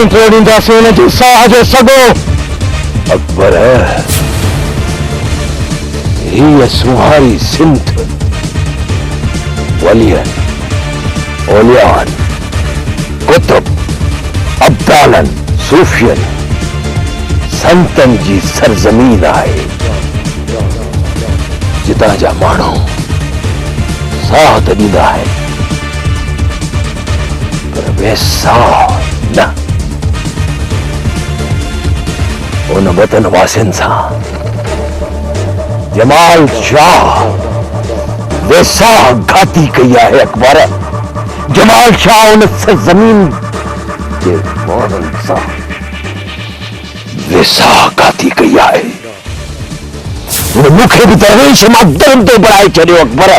ॾींदासीं हुनजी साह जो सॻो। अकबर हीअ सुहारी सिंध वलियन औलियान कुतुब अब्दालन सूफियन संतन जी सरजमीन आहे जितां जा माण्हू साह त ॾींदा आहिनि पर बेसाह न। उन वतन वासियुनि सां जमाल शाह वेसाह घाती कई आहे। अकबर जमाल शाह उन सरजमीन जे माण्हुनि सां वेसाह घाती कई आहे। मूंखे बि दरवेश मां दरंदो बणाए छॾियो। अकबर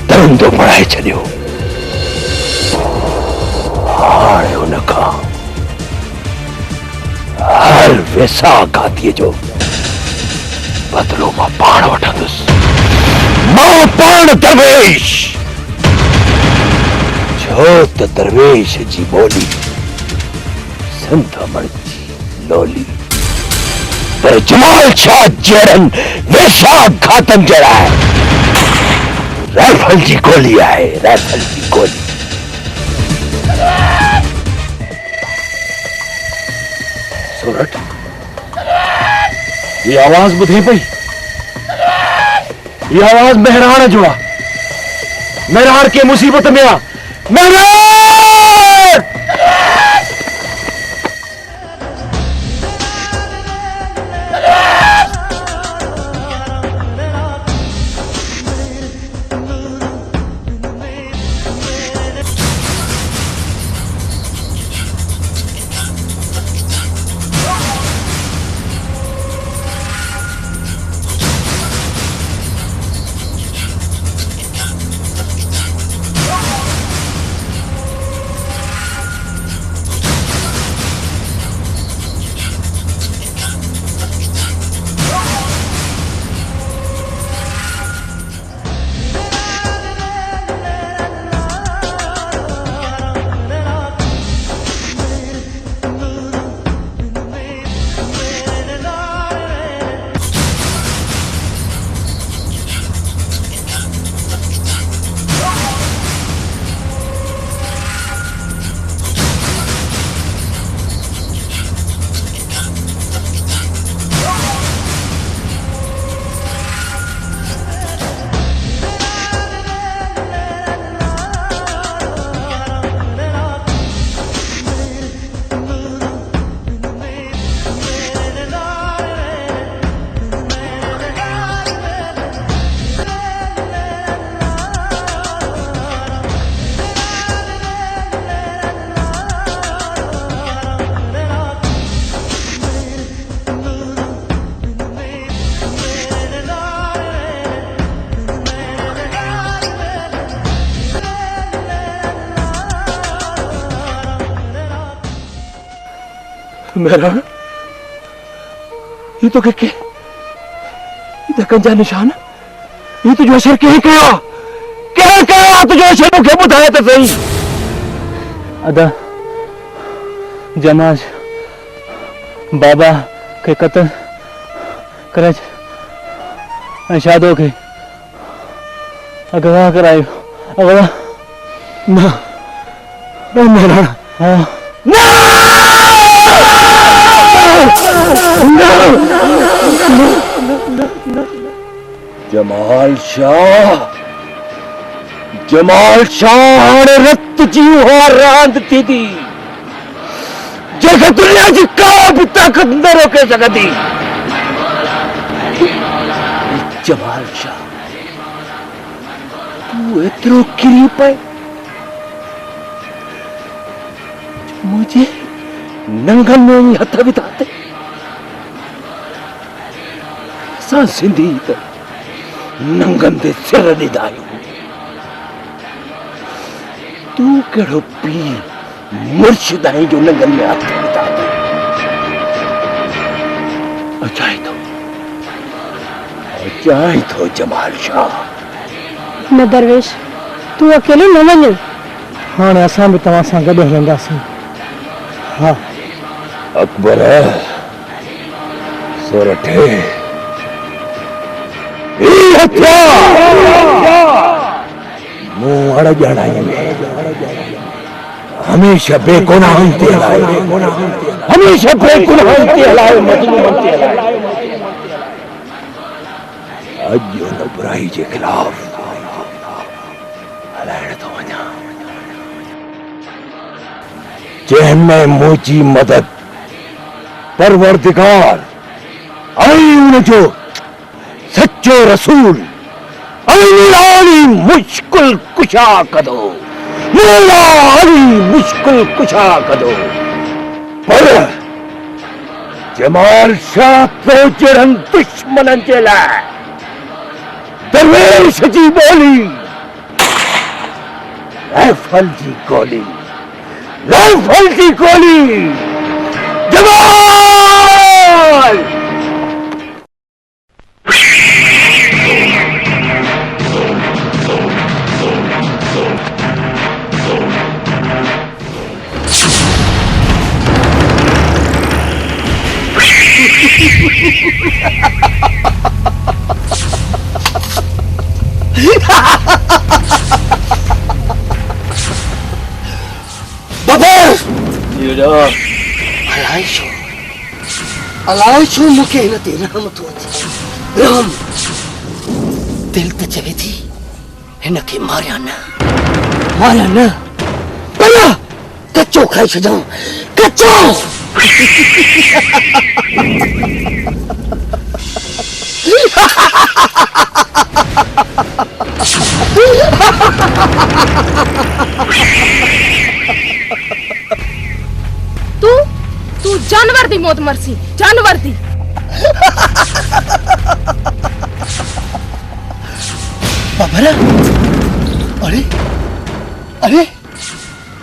दरंदो बणाए छॾियो। हाणे हुन खां हर वेसाह घातीअ जो बदलो मां पाण वठंदुसि। मां पाण दरवेश, छो त दरवेश जी ॿोली सिंध अमण जी लोली। पर जमाल शाह जहिड़नि वेसाह घातनि जहिड़ा राइफल जी गोली आहे। राइफल जी गोली। सोरठ ये आवाज ॿुधे पई। ये आवाज मेहरान जो आहे। मेहरान के मुसीबत में आ। मेहरान मेहरान ये तो के ये कंजा निशान ये तुझो असर के कयो तुझो असर मूंखे ॿुधाए त सही। अदा जमाल बाबा के कत्ल करे ऐं शादो खे अगवा करायो। अगवा न न मेहरान हाँ जमाल शाह हाणे रत जी उहा रांदि थी थी जंहिंखे दुनिया जी का बि ताक़त न रोके सघंदी। जमाल शाह तूं एतिरो किरी पए मुझे नंगन में ही हथ विधा ते। असां सिंधी त नंगन ते सिर ॾींदा आहियूं। तूं कहिड़ो पीर मुर्शिद आहीं जो नंगन में हथ विधा ते। अचाए थो जमाल शाह। न दरवेश तू अकेले न वञ। हाणे असां बि तव्हां सां गॾु हलंदासीं। हा अकबर सोरठे मुंह अड़जण में हमेशा बेगुनाहन ते हलायो, हमेशा बेगुनाहन ते हलायो, मजलूमन ते हलायो। अज उन बुराई जे खिलाफ हलाइण थो वञा जंहिंमें मुंहिंजी मदद परवरदिगार ऐं उनजो सच्चो रसूल अली मुश्किल कुशा कदो, अली मुश्किल कुशा कदो। पर जमाल शाह तो जड़न दुश्मनन जे लाइ दरवेश जी बोली, राइफल जी गोली, राइफल जी गोली। जमाल अलाए छो मूंखे हिन ते रहम थो अचे। रहम दिल त चवे थी हिन खे मारिया न पर कचो खाई छॾां, कचो। तू जानवर दी मौत मरसी, जानवर दी। बाबरा, अरे अरे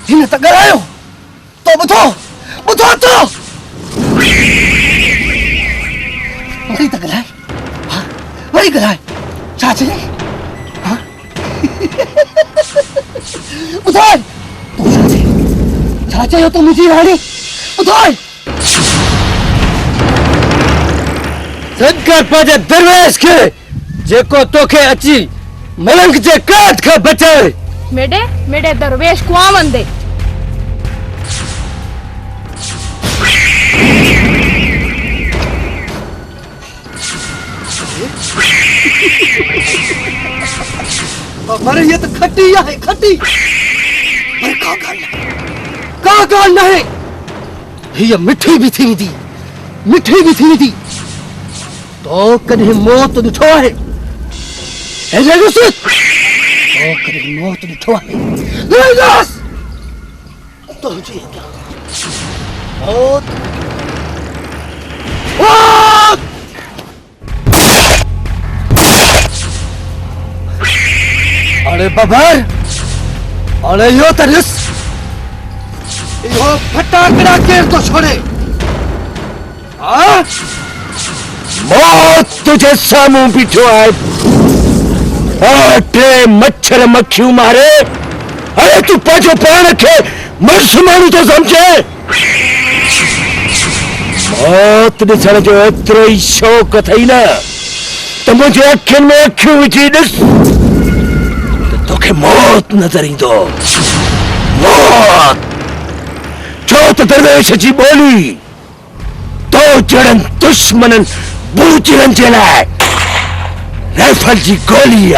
हिन त ॻाल्हायो तो ॿुधो तो वरी त ॻाल्हाए। हाँ वरी ॻाल्हाए, छा चई? हाँ ॿुधाए तूं छा चयो तूं मुंहिंजी राणी? ॿुधाए। सदकर पंहिंजे दरवेश खे जेको तोखे अची मलंग जे काट खां बचाए। मेडे दरवेश कुआं वंदे। अरे ये तो खट्टी है, खट्टी। पर का गाल नहीं, ये मिठी भी थी दी तो कहीं मौत ॾिठो आहे? तो कहीं मौत ॾिठो आहे? तुंहिंजी मौत अरे बबर, अरे यो तरिस यो फटाकड़ा केर तो छोड़े। हाँ मौत तुझे सामू बीठो है और टे मच्छर मक्खियूं मारे। अरे तू पंहिंजो पाण खे मर्स माण्हू तो समझे। मौत ॾिसण जो एतिरो ई शौक़ अथई न त मुंहिंजे अखियुनि में अखियूं विझी ॾिस त तोखे मौत नज़र ईंदो। मौत छो त दरवेश जी ॿोली तो जड़न दुश्मनन बूचरन जे लाइ राइफल जी गोली आ।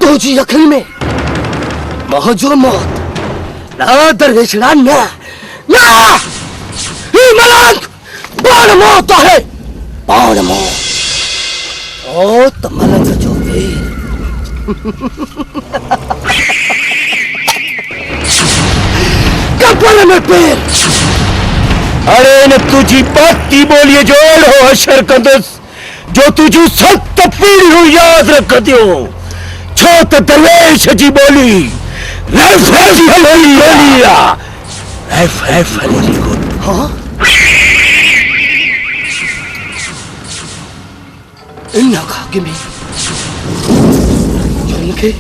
तुझी अखियुनि में मौजो मौत ना दरवेशड़ा ना ही मलंग पाण मौत है, पाण मौत। ओ त मलंग जो वीर कपड़ में पैर। अरे न तुझी बाती बोलिए जो अहिड़ो असर कंदुसि जो तुझियूं 7 पीढ़ियूं यादि रखंदियूं। छो त दरवेश जी ॿोली राइफल जी गोली आ। राइफल जी गोली। हाँ इन खागे में जो के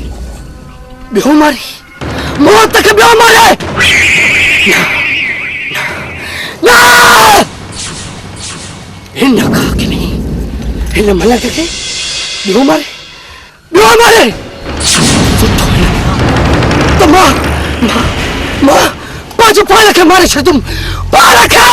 बियो मारी मौत तक बियो मारे ना इन खागे में इन मलंग के बियो मारे तो मां पाजो पाला के मारे छ तुम पाला के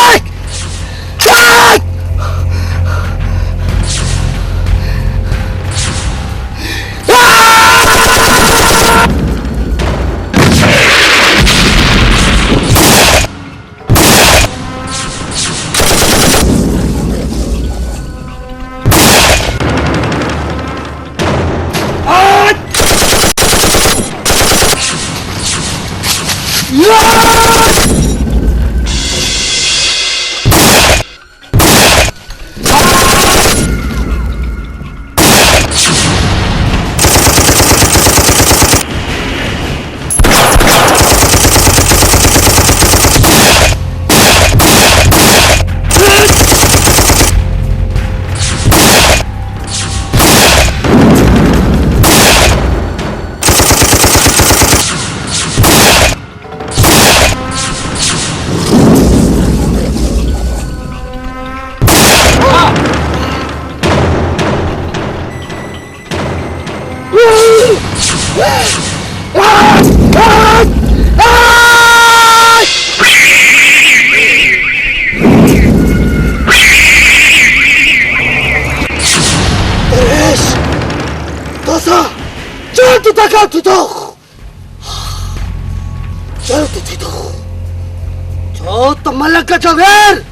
तो मलक का चौगेर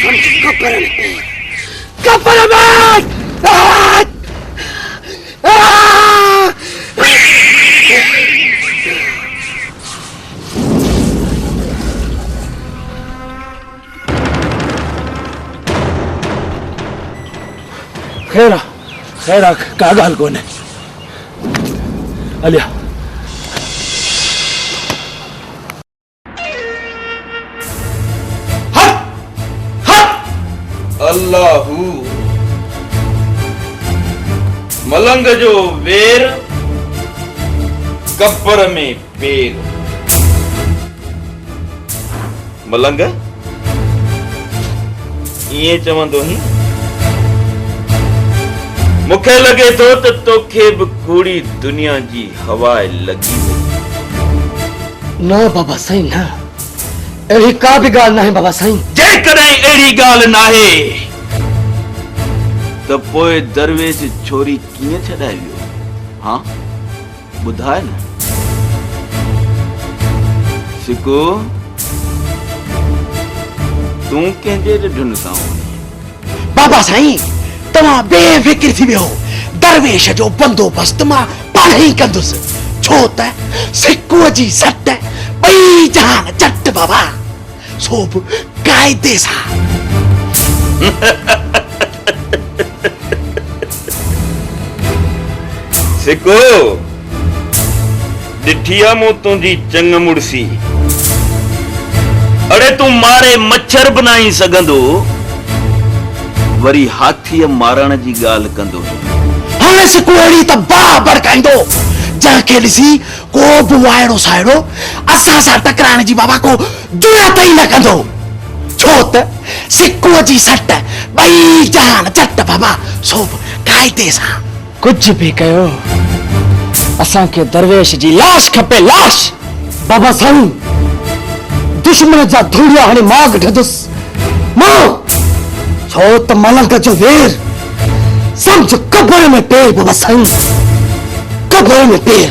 समझ कपर में खैरा का गाल कोने अलिया अल्लाहू मलंग जो वेर कपर में पेर मलंग ये चवंदो ही मुखे लगे तो तोखे भी कूड़ी दुनिया जी हवा लगी ना बाबा साईं ना अहिड़ी का भी गाल ना है बाबा साईं जेकॾहिं अहिड़ी ॻाल्हि नाहे त पोइ दरवेश छोरी कीअं छॾाए वियो हाँ ॿुधाए न सिको तूं कंहिंजे ढुन सां बाबा साईं तव्हां बेफिक्र थी वियो दरवेश जो बंदोबस्त मां पाण ई कंदुसि छो त सिकुअ जी सट ॿई जहान चट बाबा सो बि क़ाइदे सां सिको ॾिठी आहे मूं तुंहिंजी चंग मुड़सी अड़े तूं मारे मच्छर बि न आई सघंदो वरी हाथीअ मारण जी ॻाल्हि कंदो हाणे सिकू अहिड़ी त बाह भड़काईंदो जंहिंखे ॾिसी को बि वाइड़ो साइड़ो असां सां टकराइण जी बाबा को जुरात ई न कंदो छो त सिकूअ जी सट ॿई जहान चट बाबा सो बि क़ाइदे सां कुछ भी कयो असांखे दरवेश जी लाश खपे लाश बाबा साईं दुश्मन जा धूड़िया हाणे मां कढंदुसि मां छो त मलंग जो वेर समझ कबर में पेर बाबा साईं कबर में पेर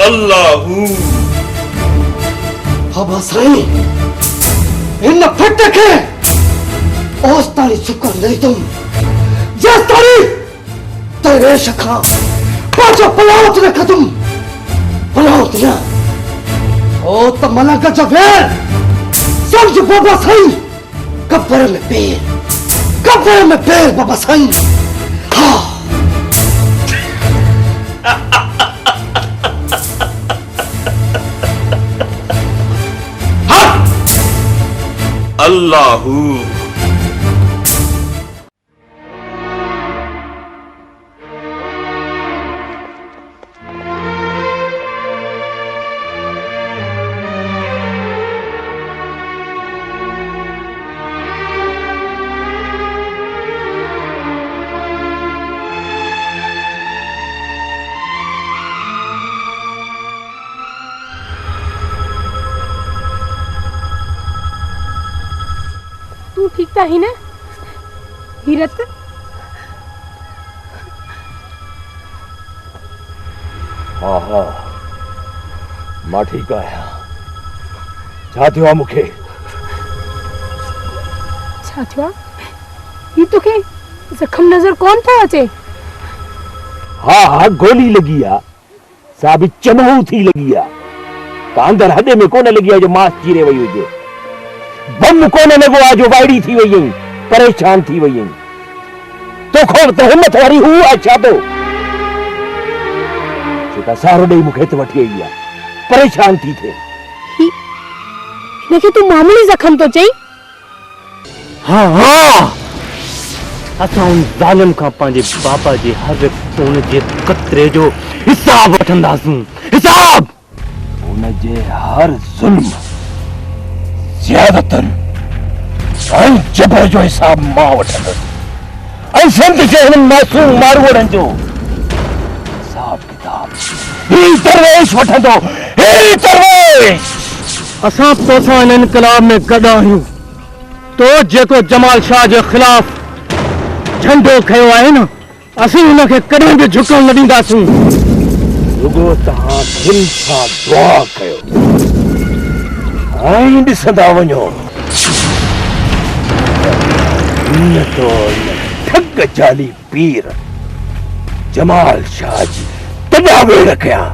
अल्लाहू बाबा साईं इन फट के ओस्तानी शुक्र नहीं तुम जस्तानी दरवेश खां पाछो पलावत न खत्म पलावत न ओ त मलंग जो वेर समझ बाबा साईं कब्र में पैर बाबा साईं हाँ अल्लाहू तू ठीक था ही ना हीरत? हाँ हाँ मां ठीक आया। छा थियो आहे मूंखे? छा थियो आहे? ही तोखे जख्म नजर कोन थो अचे? हाँ हाँ गोली लगी आ, सा भी चमहू थी लगी आ। अंदर हॾे में कोन लगी आहे जो मांस चीरे वई हुजे। बम कोन लॻो आहे जो वाइड़ी थी वई आहीं, परेशान थी वई आहीं। तोखो त हिम्मत वारी हू आहे छा तो जेका सहारो ॾेई मूंखे हिते वठी आई आहे, परेशान थी थिए। हिनखे तूं मामूली जख्म तो चई? हाँ हाँ असां उन ज़ालिम खां पंहिंजे बाबा जे हर खून जे कतरे जो हिसाब वठंदासूं। हिसाब उनजे हर ज़ुल्म, ज़ियादतन ऐं जबर जो हिसाब मां वठंदुसि। ऐं सिंध जे हिन मासूम मारूअड़नि जो हिसाब किताब ही दरवेश वठंदो। ही दरवेश असां तोसां इन इनकलाब में गॾु आहियूं। तो जेको जमाल शाह जे ख़िलाफ़ झंडो खयो आहे न, असीं हुनखे कॾहिं बि झुकण न ॾींदासीं। रुगो तव्हां दिलि सां दुआ कयो ऐं ॾिसंदा वञो न तो ठग जाली पीर जमाल शाह जी तॾा वेड़ कयां।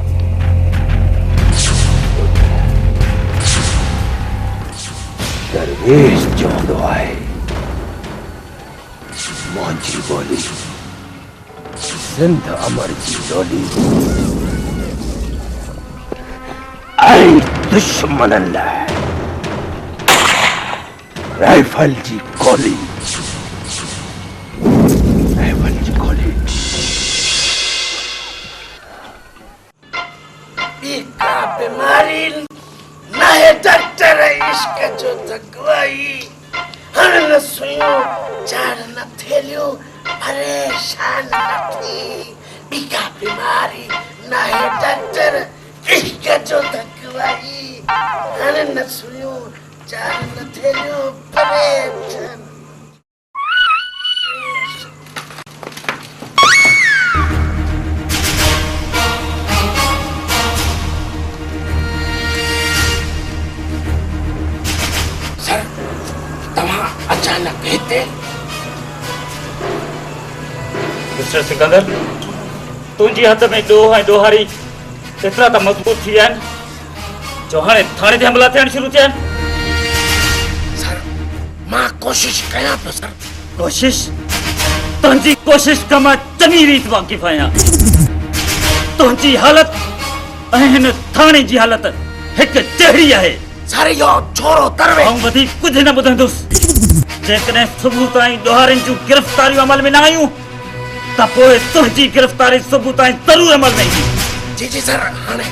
दरवेश चवंदो आहे मुंहिंजी ॿोली सिंध अमर जी लोली ऐं दुश्मननि लाइ राइफल जी गोली। राइफल जी गोली। बीमारी न है डॉक्टर इश्क जो दवाई। हण न सुइयूं चार न थेलियूं परेशान न थी। बीका बीमारी न है डॉक्टर इश्क जो दवाई। हण न सुइयूं चार न थेलियूं परेशान। अचानक हिते मिस्टर सिकंदर, तुंहिंजी हथ में ॾोह ऐं ॾोहारी एतिरा त मज़बूत थी विया आहिनि जो हाणे थाणे ते हमला थियण शुरू थिया आहिनि। सर मां कोशिश कयां थो सर। कोशिश? तुंहिंजी कोशिश खां मां चङी रीत वाक़िफ़ आहियां। तुंहिंजी हालत ऐं हिन थाणे जी हालत हिकु जहिड़ी आहे। सर इहो छोरो तरवे ऐं वधीक कुझु न ॿुधंदुसि। जेकॾहिं सुबुह ताईं ॾोहारियुनि जूं गिरफ़्तारियूं अमल में न आयूं त पोइ तुंहिंजी गिरफ़्तारी सुबुह ताईं ज़रूरु अमल में ईंदी। जी जी सर। हाणे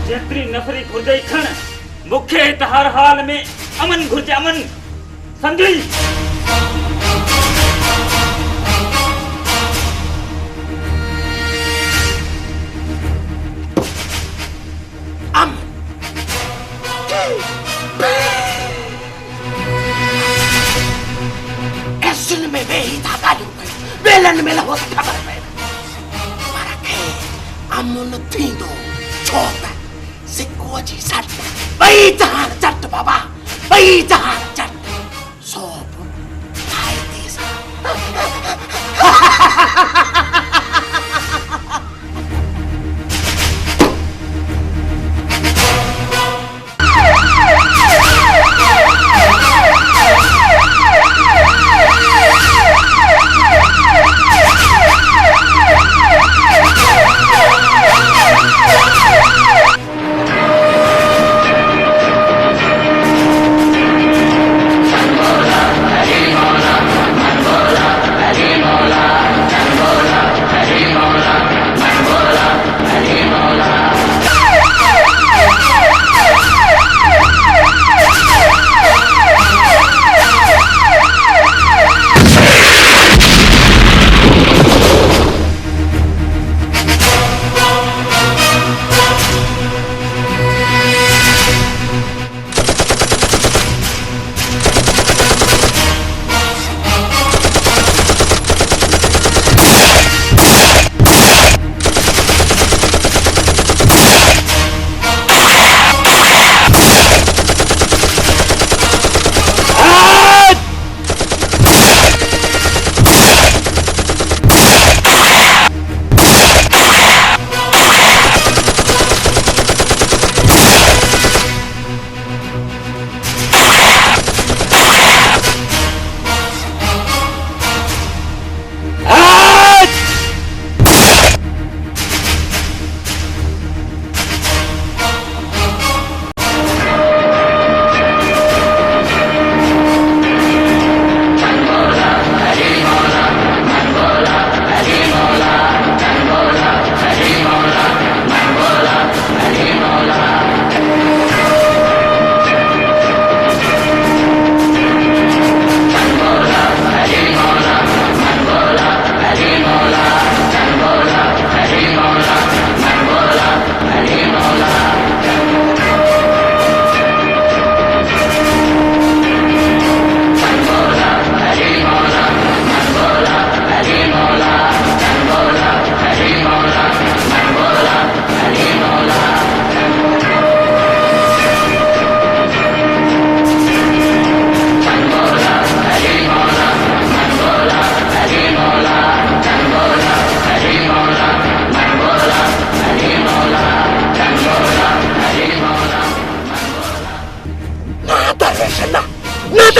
जेतिरी नफ़री घुर्जे खण, मूंखे त हर हाल में अमन घुर्जे। अमन सम्झी? ऐसन में वे ही था गालियूं कयूं, बेलन में लहो त ख़बर पए। पर खे अमुन थींदो छो त सिक्को जी सट ॿई जहान चट बाबा, ॿई जहान चट। सो फ़ाइदे सां।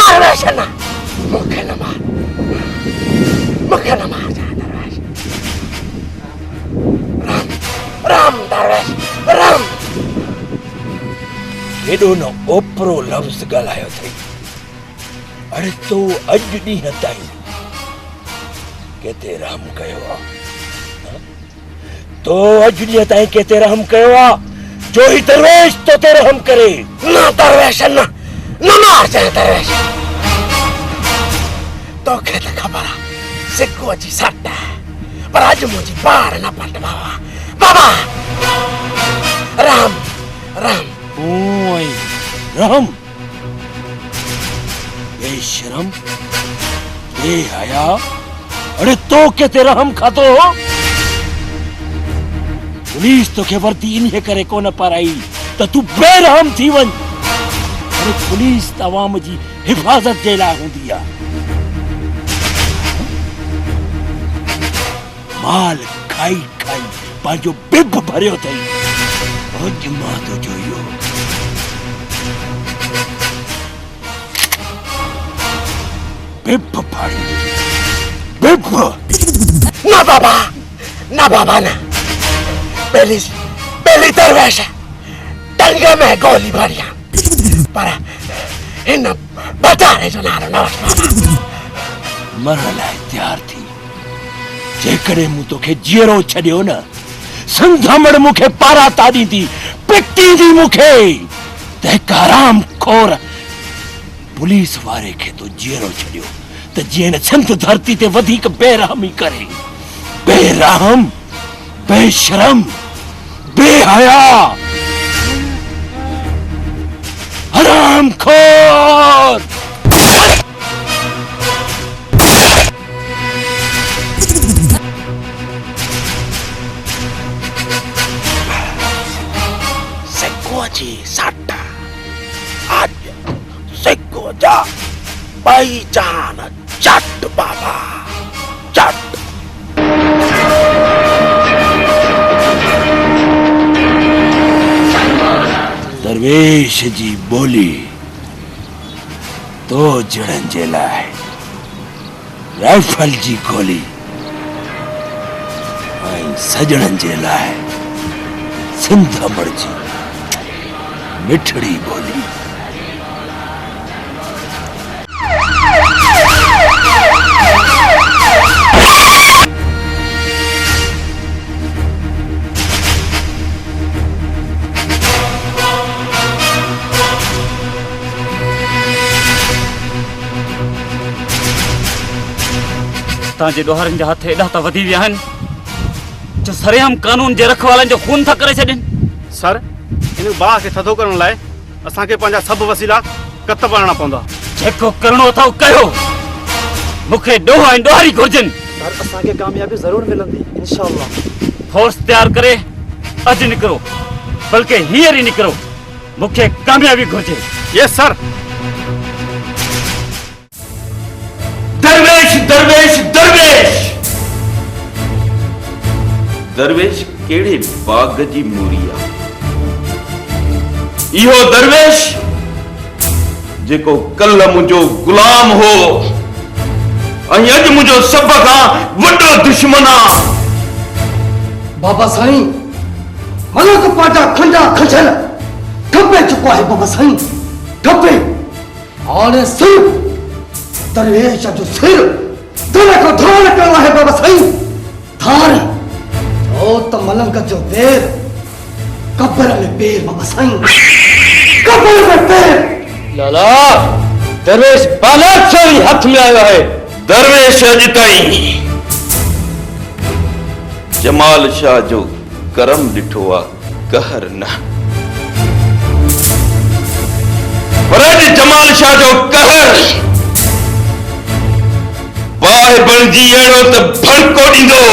दरवेश ना मुखे न मार जा दरवेश राम राम दरवेश राम हेॾो न ओपरो लफ़्ज़ ॻाल्हायो अथई अड़े तो अॼु ॾींहं ताईं केते रहम कयो आहे तो अॼु ॾींहं ताईं केते रहम कयो आहे जो ही दरवेश तो ते रहम करे न दरवेश न मार जाए दरवेश तोखे त ख़बर आहे सिक्को जी सट है पर अॼु मुंहिंजी पार न पट बाबा राम राम ओए रहम बेशरम बेहया अरे तो केते रहम खातो हो पुलिस तोखे वर्दी इन्हे करे कोन पाराई त तू बेरहम थी वञ अरे पुलिस तवाम जी हिफाज़त जे लाइ हूंदी आहे माल खाई खाई पंहिंजो बिब भरियो अथई अॼु मां तुंहिंजो इहो बिब फाड़ी बिब ना बाबा ना पहली दरवेश टंगे में गोली भरिया पर इन बताने जो नारो नवस बाबा मरण लाइ तैयार थी जेकॾहिं मूं तोखे जीअरो छॾियो न संधामड़ मूंखे पारा ताड़ींदी पिटींदी मूंखे त हिकु हराम खोर पुलिस वारे खे तो जीअरो छॾियो त जीअं न संत धरती ते वधीक बेरहमी करे बेरहम बेशरम बेहया हराम खोर जी साटा आज सिक्को जा भाई जान चट बाबा चट दरवेश जी बोली तो जड़न जे लाइ राइफल जी गोली ऐं सजणन जे लाइ सिंधमड़ जी मिठड़ी बोली तव्हांजे ॾोहारनि जा हथ एॾा त वधी विया आहिनि जो सरेआम कानून जे रखवालनि जो खून था करे छॾनि सर इन बाह खे थधो करण लाइ असांखे पंहिंजा सभु वसीला कत भरणा पवंदा जेको करणो अथव कयो मूंखे ॾोह ऐं ॾोहारी घुर्जनि सर असांखे कामयाबी ज़रूर मिलंदी इंशाअल्लाह फोर्स तैयार करे अॼु निकिरो बल्कि हींअर ई निकिरो मूंखे कामयाबी घुर्जे यस सर दरवेश दरवेश दरवेश दरवेश केड़े बाग जी मूरिया इहो दरवेश जेको कल मुंहिंजो गुलाम हो ऐं अॼु मुंहिंजो सभ खां वॾो दुश्मन आहे बाबा साईं मलक पाटा खंडा खंजल ठपे चुको है बाबा साईं ठपे हाणे सिर्फ दरवेश जो सिर दिल को धार करना है बाबा साईं धार ओ तो मलंग जो पैर कब्र में पैर बाबा साईं कब्र में पैर लाला दरवेश बालात से ही हाथ में आया है दरवेश अॼु ताईं जमाल शाह जो करम ॾिठो आहे कहर न पर अॼु जमाल शाह जो कहर बाहि बणिजी अहिड़ो त भड़को ॾींदो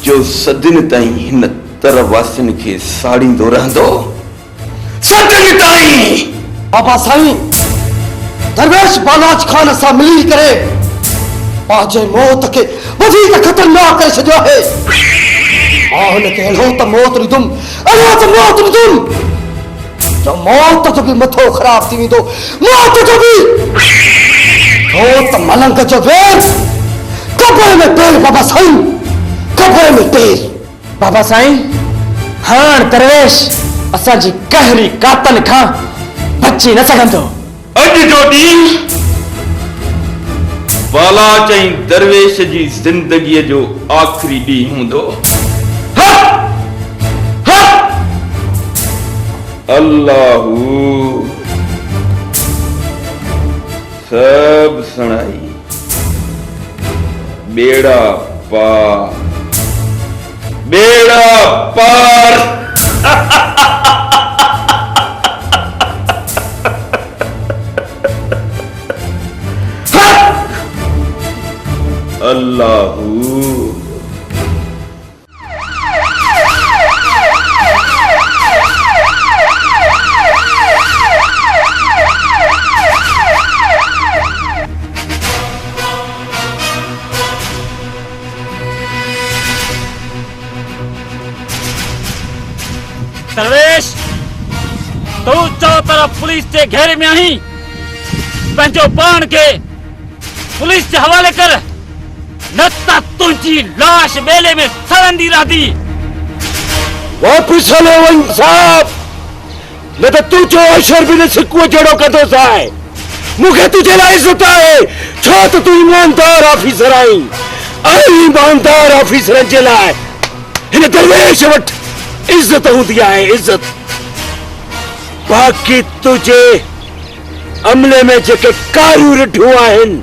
जो सदिन ताईं हिन तरवासिन खे साड़ींदो रहंदो सदिन ताईं बाबा साईं दरवेश बालाज खान सां मिली करे पंहिंजे मौत खे वधीक ख़तरनाक करे छॾियो आहे मां हुनखे अहिड़ो त मौत ॾींदुमि अहिड़ो त मौत ॾींदुमि जो मौत जो भी मथो ख़राब थी वेंदो मौत जो भी हो त मलंग जो वेर कपड़े में तेल बाबा साईं कपड़े में तेल बाबा साईं हाण दरवेश असांजी कहरी कातल खां बची न सघंदो। अॼु जो ॾींहुं बाला चई दरवेश जी ज़िंदगीअ जो आख़िरी ॾींहुं हूंदो। अल्लाहू सब सणाई बेड़ा पार अल्लाहू दरवेश तू चौतरफ पुलिस के घेरे में आहीं पंहिंजो पान के पुलिस के हवाले कर न त तुंहिंजी लाश बेले में सड़ंदी रहंदी। वापिस हलो वन साहब न त तू जो अशर बि न सिकुअ जहिड़ो कंदो आहे। मूंखे तुंहिंजे लाइ इज़त आहे छो त तूं ईमानदार ऑफिसर आहीं ऐं ईमानदार ऑफिसरनि जे लाइ हिन दरवेश वटि इज्जत होती है इज्जत। बाकी तुझे अमले में जेके कारू रिठू आहिनि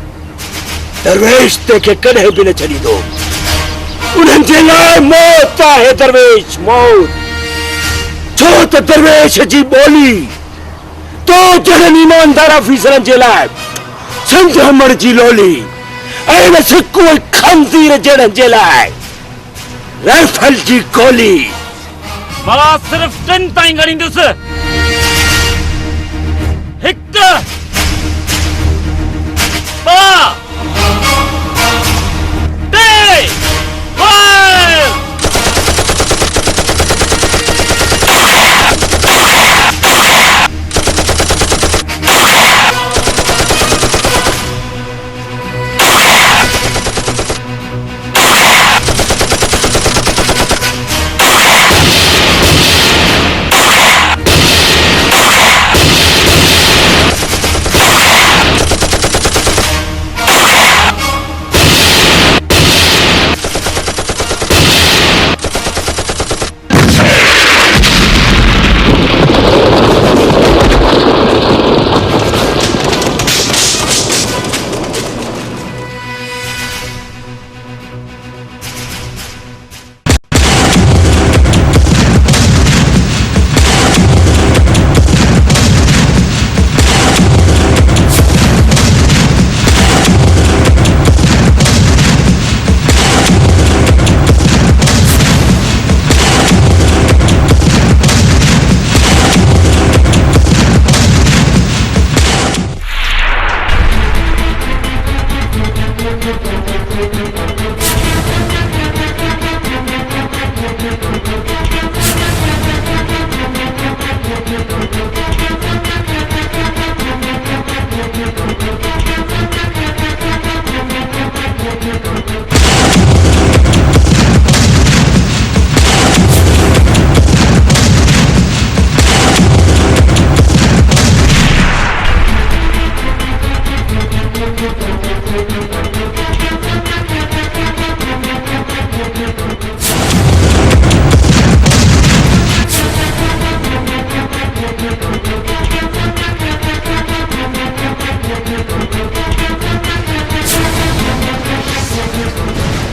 दरवेश तेखे कॾहिं बि न छॾींदो। उन्हनि जे लाइ मौत आहे दरवेश मौत। छो त दरवेश जी ॿोली तो जहिड़नि ईमानदार ऑफिसरनि जे लाइ संज हमण जी लोली ऐं न सिकुअ खंदीर जहिड़नि जे लाइ राइफल जी गोली। मां सिर्फ 3 ताईं ॻणींदुसि। 1 2 3 4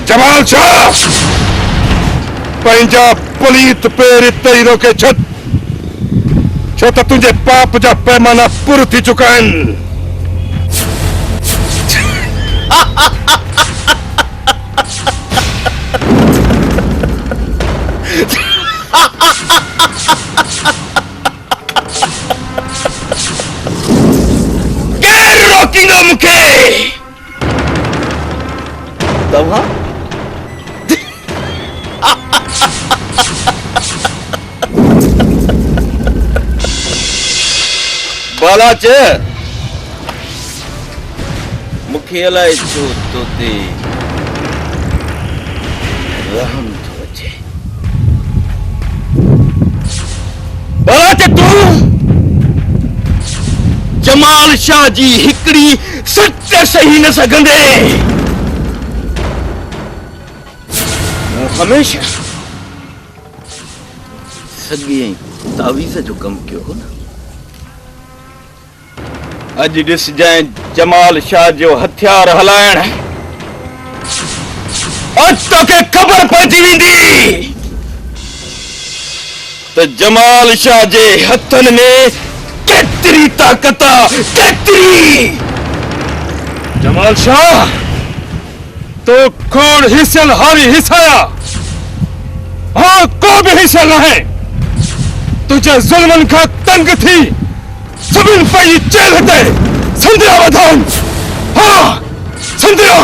जमाल शाह पंहिंजा पलीत पेर इते ई रोके छॾ छो त तुंहिंजे पाप जा पैमाना पुर थी चुका आहिनि। केरु रोकींदो मूंखे? तव्हां बालाच मूंखे अलाए छो तो ते रहम थो अचे। बालाच तूं जमाल शाह जी हिकड़ी सच सही न सघंदे। हमेशा सॻे तावीज़ जो कम कयो हो न। अज ॾिस जाए जमाल शाह जो हथियार हलाइण अज तोखे ख़बर पइजी वेंदी त जमाल शाह जे हथनि में केतिरी ताक़त आहे, केतिरी। जमाल शाह तो खोड़ हिसल हारी हिसाया। हाँ को भी हिस्सा न है। तुझे जुल्मन का तंग थी सबिन पई जेल हते संधिया वधान। हाँ संधिया।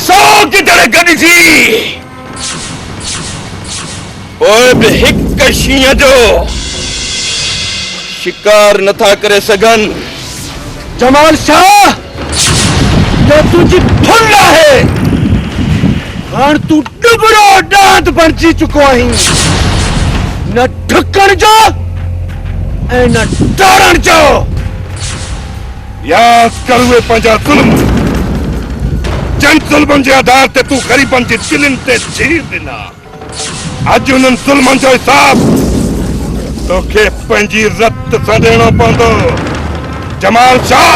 सौ की तरह गड़ी थी पोइ बि हिक शींहं जो शिकार नथा करे सघनि। जमाल शाह ये तुझी फुल है। हाण तू डुबरो डांत बणजी चुको आहीं। न ढकण जो ऐं न डरण जो। याद कर उहे पंहिंजा ज़ुल्म जन ज़ुल्मनि जे आधार ते तूं ग़रीबनि जे दिलनि ते चीर ॾिना। अॼु उन्हनि ज़ुल्मनि जो हिसाब तोखे पंहिंजी इज़त सां ॾियणो पवंदो। जमाल शाह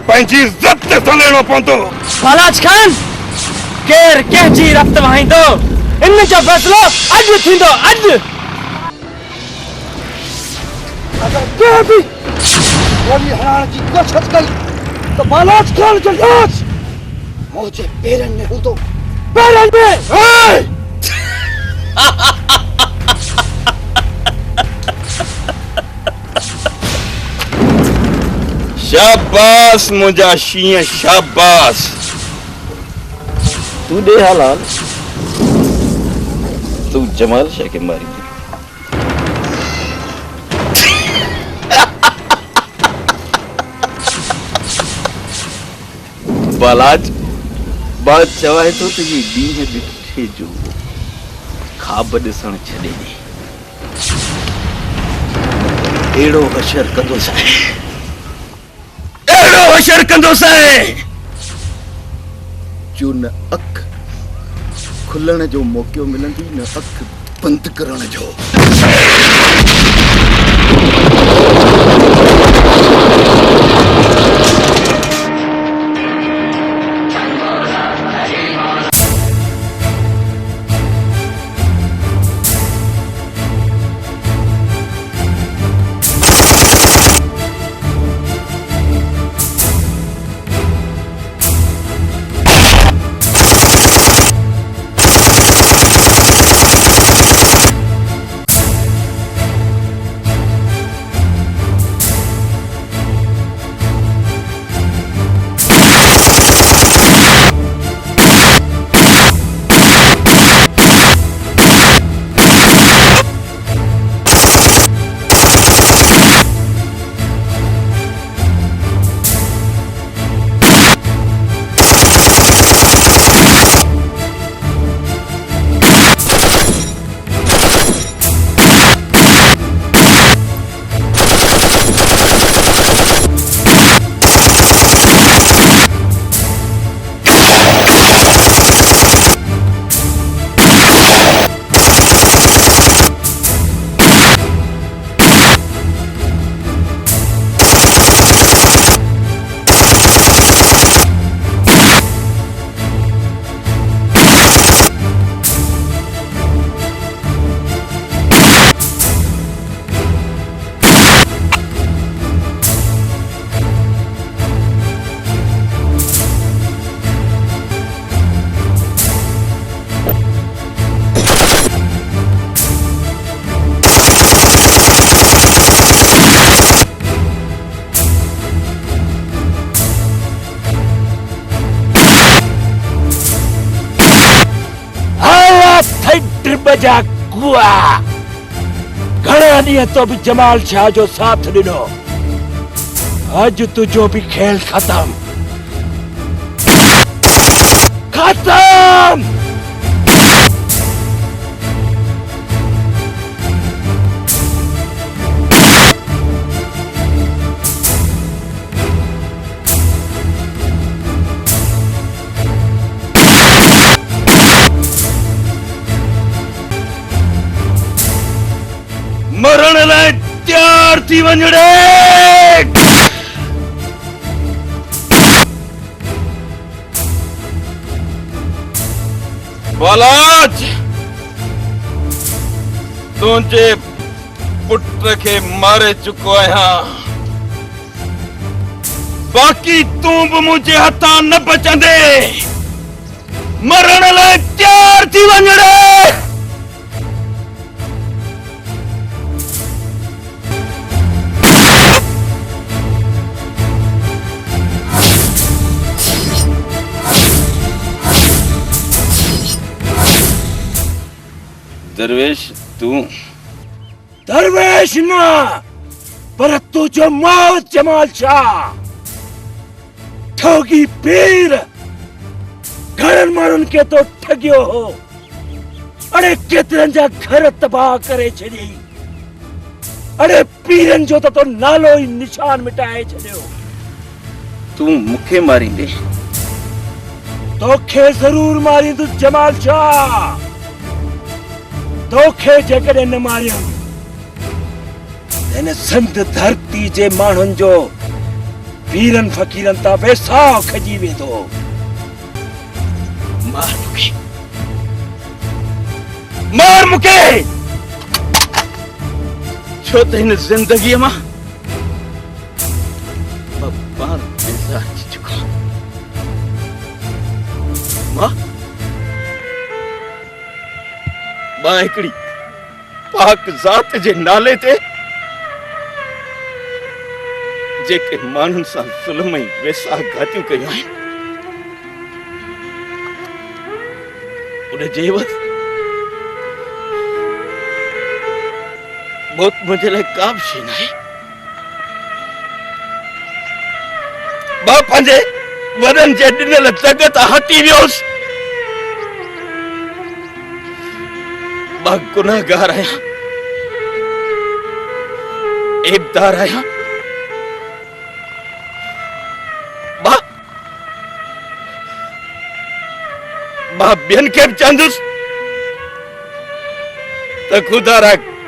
पंहिंजी इज़त सां ॾियणो पवंदो। बालाज खान केर कंहिंजी रफ़्त वहाईंदो इन जो फ़ैसिलो अॼु थींदो। अॼु अगर केर भी गोली हलाइण जी कोशिश कई तो बालाज खान जो लाश मुझे पेरनि में हूंदो। पेरनि में। शाबाश मुंहिंजा शींहं शाबाश। तूं ॾे हलाल तूं जमाल शाह खे मारी दे। बालाज बात चवाए तो ये ॾींहं ॾिठे जो ख़्वाब ॾिसण छॾे ॾे। अहिड़ो हशर कंदो सां अहिड़ो हशर कंदो सां जो न अख खुलण जो मौक़ो मिलंदी न अख बंदि करण जो। जा कुआ घणा ॾींहं तो भी जमाल शाह जो साथ ॾिनो अज तुझो भी खेल खत्म खत्म मरण लाइ तैयार थी वञड़े बालाज तुझे पुट के मारे चुको आहियां बाकी तू भी मुझे हथा न बचंदे मरण लाइ तैयार थी वञड़े दरवेश तू दरवेश ना पर तू जो मौत जमाल शाह ठगी पीर घरन माण्हुनि के तो ठगियो हो अड़े केतिरनि जा घर तबाह करे छॾी अड़े पीरन जो तो नालो ही निशान मिटाए छॾियो तू मुखे मारींदे तोखे जरूर मारींदु जमाल शाह तोखे जेकॾहिं न मारियम हिन सिंध धरती जे माण्हुनि जो पीरन फ़कीरन तां वेसाह खजी वेंदो मार मुखे छो त हिन ज़िंदगीअ मां बार बेज़ार थी चुका मां हिकड़ी पाक ज़ात जे नाले ते जेके माण्हुनि सां ज़ुल्म ऐं वेसाह घातियूं कयूं आहिनि उन जे एवज़ मौत मुंहिंजे लाइ का बि शइ न आहे मां पंहिंजे वॾनि जे ॾिनल जग तां हटी वियोसि मां गुनाहगार आहियां ऐबदार आहियां मां ॿियनि खे बि चवंदुसि त ख़ुदा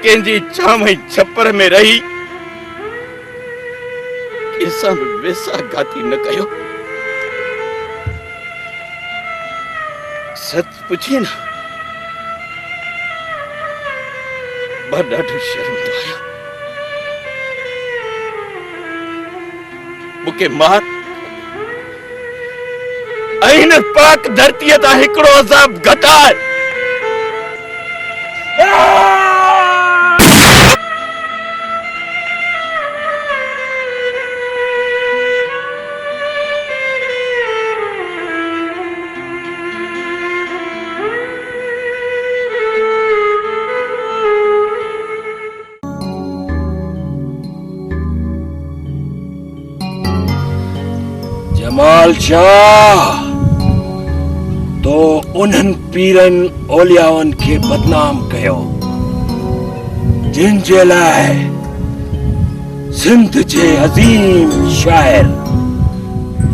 कंहिंजी छांव ऐं छपर में रही कंहिंसां बि वेसाह घाती न कयो सच पुछी न मां ॾाढो शर्मिंदो आहियां मूंखे मार ऐं हिन पाक धरतीअ तां हिकिड़ो अज़ाब घटाए जमाल शाह तो उन्हनि पीरन औलियाउनि खे बदनाम कयो जिन जे लाइ सिंध जे अज़ीम शाइर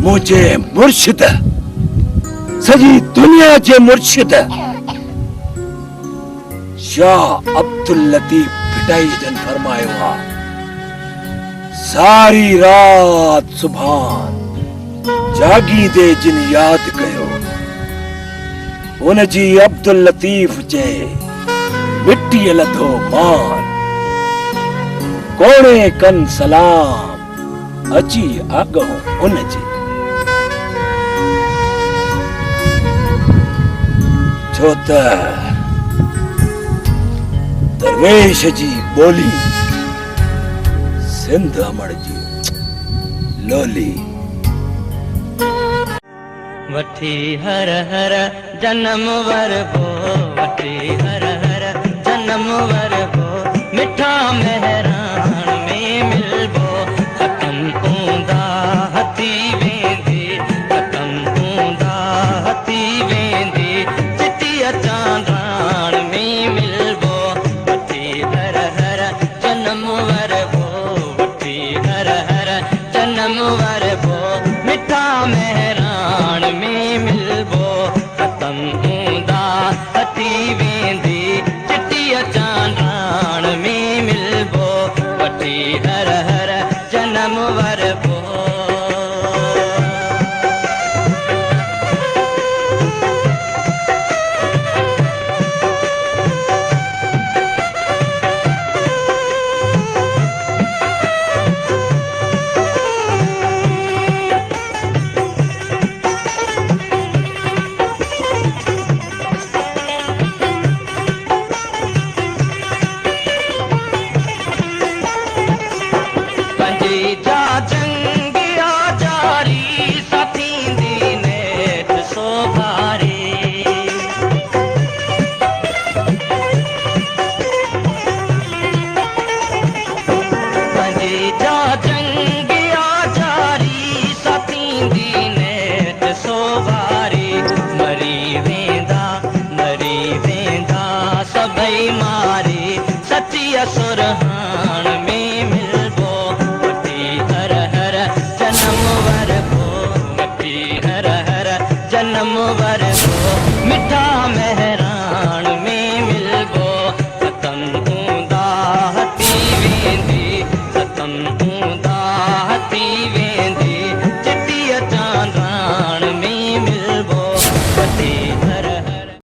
मुझे मुर्शिद सॼी दुनिया जे मुर्शिद शाह अब्दुल लतीफ भिटाई जन फरमायो आहे सारी रात सुभान जागी दे जिन याद कयो उनजी अब्दुल लतीफ जे मिट्टी लथो मान कोणे कन सलाम अची आगो उनजे छो त दरवेश जी बोली सिंध अमड़ जी लोली वठी हर हर जन्म वर वो वठी हर हर जन्म वरबो मिठा मेहरान में मिलबो खत्म ऊंदा हथी वेंदी खत्म ऊंदा हथी वेंदी चिटिया चांदान में मिलबो वठी हर हर जन्म वरबो वठी हर हर जन्म वरबो मिठा मेहरान में मिलबो खत्म ऊंदा हथी वेंदी चिटिया चांदान में मिलबो वठी हर हर जन्म वरबो सुरहान में मिलबो वठी हर हर जन्म वरबो वठी हर हर जन्म वरबो मिठा मेहरान में मिलबो खत्म ऊंदा हथी वेंदी खत्म